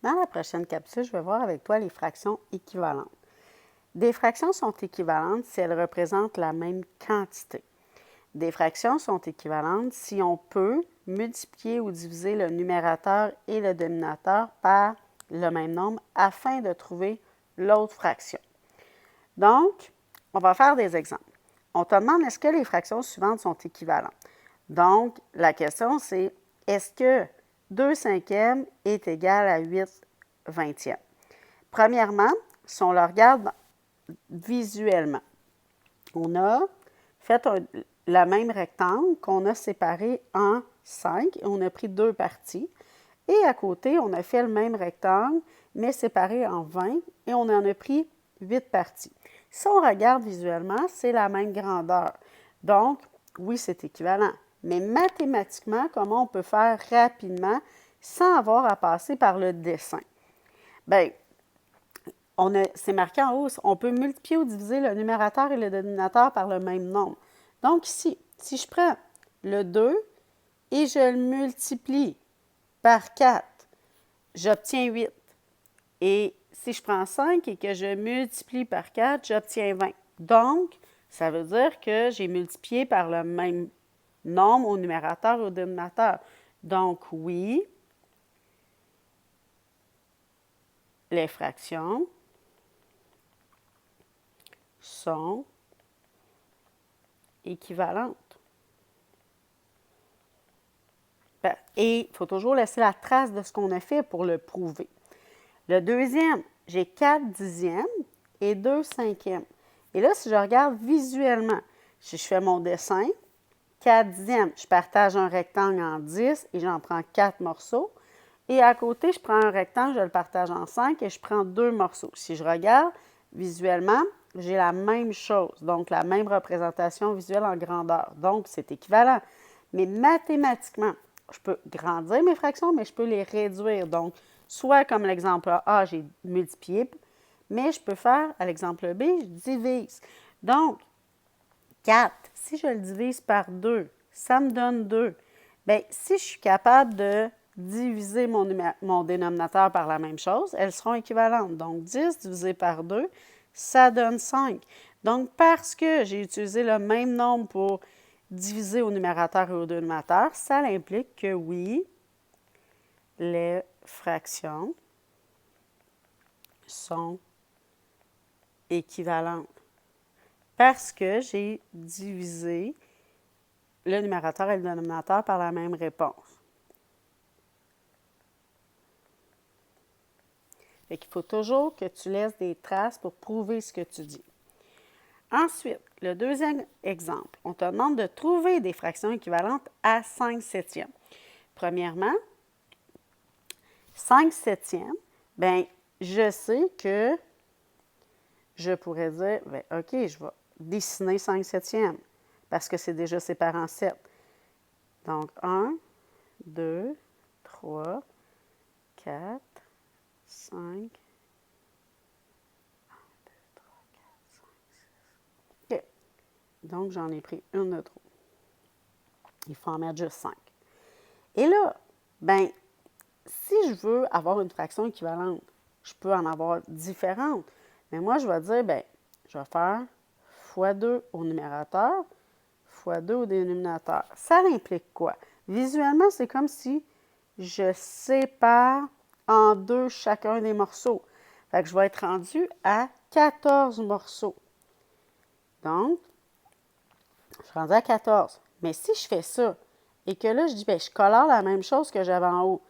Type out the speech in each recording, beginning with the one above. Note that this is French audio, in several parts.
Dans la prochaine capsule, je vais voir avec toi les fractions équivalentes. Des fractions sont équivalentes si elles représentent la même quantité. Des fractions sont équivalentes si on peut multiplier ou diviser le numérateur et le dénominateur par le même nombre afin de trouver l'autre fraction. Donc, on va faire des exemples. On te demande est-ce que les fractions suivantes sont équivalentes. Donc, la question c'est est-ce que 2 cinquièmes est égal à 8 vingtièmes? Premièrement, si on le regarde visuellement, on a fait la même rectangle qu'on a séparé en 5 et on a pris 2 parties. Et à côté, on a fait le même rectangle, mais séparé en 20 et on en a pris 8 parties. Si on regarde visuellement, c'est la même grandeur. Donc, oui, c'est équivalent. Mais mathématiquement, comment on peut faire rapidement sans avoir à passer par le dessin? Bien, c'est marqué en haut, on peut multiplier ou diviser le numérateur et le dénominateur par le même nombre. Donc ici, si je prends le 2 et je le multiplie par 4, j'obtiens 8. Et si je prends 5 et que je multiplie par 4, j'obtiens 20. Donc, ça veut dire que j'ai multiplié par le même nombre au numérateur et au dénominateur. Donc, oui, les fractions sont équivalentes. Et il faut toujours laisser la trace de ce qu'on a fait pour le prouver. Le deuxième, j'ai 4 dixièmes et 2 cinquièmes. Et là, si je regarde visuellement, si je fais mon dessin, 4 dixièmes, je partage un rectangle en 10 et j'en prends 4 morceaux. Et à côté, je prends un rectangle, je le partage en 5 et je prends 2 morceaux. Si je regarde visuellement, j'ai la même chose, donc la même représentation visuelle en grandeur. Donc, c'est équivalent. Mais mathématiquement, je peux grandir mes fractions, mais je peux les réduire. Donc, soit comme l'exemple A, j'ai multiplié, mais je peux faire, à l'exemple B, je divise. Donc, 4, si je le divise par 2, ça me donne 2. Bien, si je suis capable de diviser mon dénominateur par la même chose, elles seront équivalentes. Donc, 10 divisé par 2, ça donne 5. Donc, parce que j'ai utilisé le même nombre pour diviser au numérateur et au dénominateur, ça implique que oui, les fractions sont équivalentes. Parce que j'ai divisé le numérateur et le dénominateur par la même réponse. Fait qu'il faut toujours que tu laisses des traces pour prouver ce que tu dis. Ensuite, le deuxième exemple, on te demande de trouver des fractions équivalentes à 5 septièmes. Premièrement, 5 septièmes, bien, je sais que je pourrais dire, bien, OK, je vais dessiner 5 septièmes parce que c'est déjà séparé en 7. Donc, 1, 2, 3, 4, 5, 1, 2, 3, 4, 5, 6. OK. Donc, j'en ai pris une de trop. Il faut en mettre juste 5. Et là, bien, si je veux avoir une fraction équivalente, je peux en avoir différentes. Mais moi, je vais dire, bien, je vais faire fois 2 au numérateur, fois 2 au dénominateur. Ça implique quoi? Visuellement, c'est comme si je sépare en deux chacun des morceaux. Fait que je vais être rendu à 14 morceaux. Donc, je suis rendu à 14. Mais si je fais ça et que là, je dis, bien, je colore la même chose que j'avais en haut.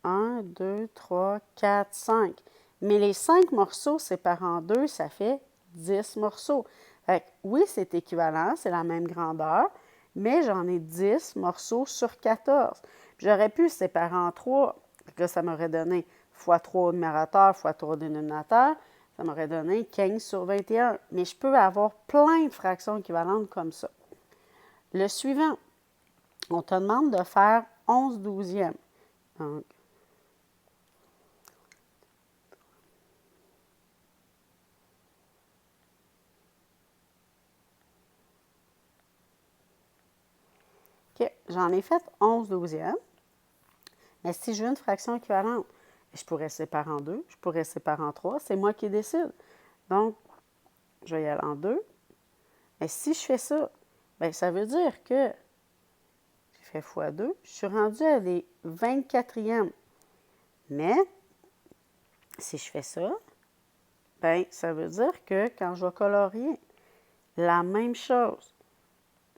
1, 2, 3, 4, 5. Mais les 5 morceaux séparés en deux, ça fait 10 morceaux. Fait que, oui, c'est équivalent, c'est la même grandeur, mais j'en ai 10 morceaux sur 14. J'aurais pu séparer en 3. Là, ça m'aurait donné fois 3 au numérateur, fois 3 au dénominateur. Ça m'aurait donné 15 sur 21. Mais je peux avoir plein de fractions équivalentes comme ça. Le suivant, on te demande de faire 11 douzièmes. Donc, OK, j'en ai fait 11 douzièmes. Mais si je veux une fraction équivalente, Je pourrais séparer en 2, je pourrais séparer en 3, c'est moi qui décide. Donc, je vais y aller en 2. Mais si je fais ça, bien, ça veut dire que j'ai fait fois 2, je suis rendue à des 24e. Mais, si je fais ça, bien, ça veut dire que quand je vais colorier la même chose,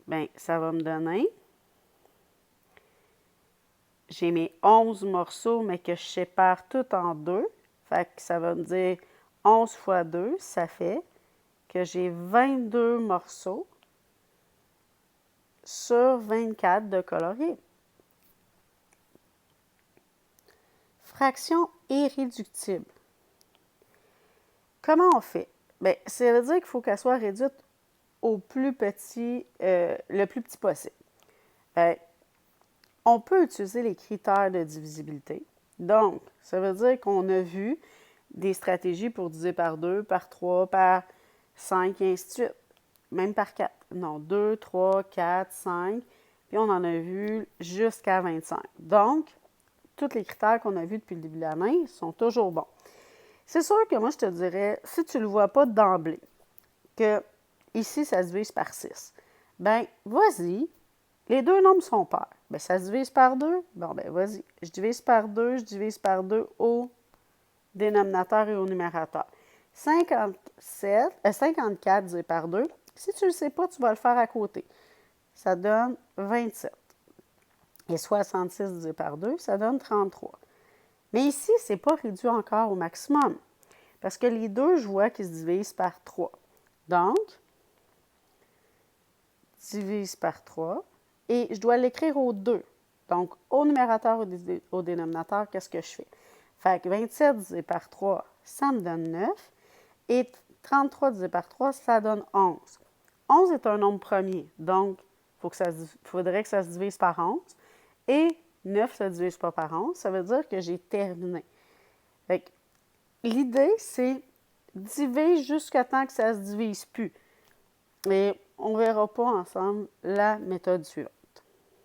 bien, ça va me donner, j'ai mes 11 morceaux, mais que je sépare tout en 2. Fait que ça va me dire 11 fois 2, ça fait que j'ai 22 morceaux sur 24 de colorier. Fraction irréductible. Comment on fait? Bien, ça veut dire qu'il faut qu'elle soit réduite au plus petit, le plus petit possible. Bien, on peut utiliser les critères de divisibilité. Donc, ça veut dire qu'on a vu des stratégies pour diviser par 2, par 3, par 5, et ainsi de suite. Même par 4. Non, 2, 3, 4, 5. Puis on en a vu jusqu'à 25. Donc, tous les critères qu'on a vus depuis le début de l'année sont toujours bons. C'est sûr que moi, je te dirais, si tu ne le vois pas d'emblée, que ici, ça se divise par 6, bien, vas-y, les deux nombres sont pairs. Bien, ça se divise par 2. Bon, bien, vas-y. Je divise par 2, je divise par 2 au dénominateur et au numérateur. 54 divisé par 2. Si tu ne le sais pas, tu vas le faire à côté. Ça donne 27. Et 66 divisé par 2, ça donne 33. Mais ici, ce n'est pas réduit encore au maximum. Parce que les deux, je vois qu'ils se divisent par 3. Donc, divise par 3. Et je dois l'écrire au 2. Donc, au numérateur, au dénominateur, qu'est-ce que je fais? Fait que 27 divisé par 3, ça me donne 9. Et 33 divisé par 3, ça donne 11. 11 est un nombre premier. Donc, il faudrait que ça se divise par 11. Et 9 ne se divise pas par 11. Ça veut dire que j'ai terminé. Fait que l'idée, c'est diviser jusqu'à temps que ça ne se divise plus. Et on ne verra pas ensemble la méthode suivante.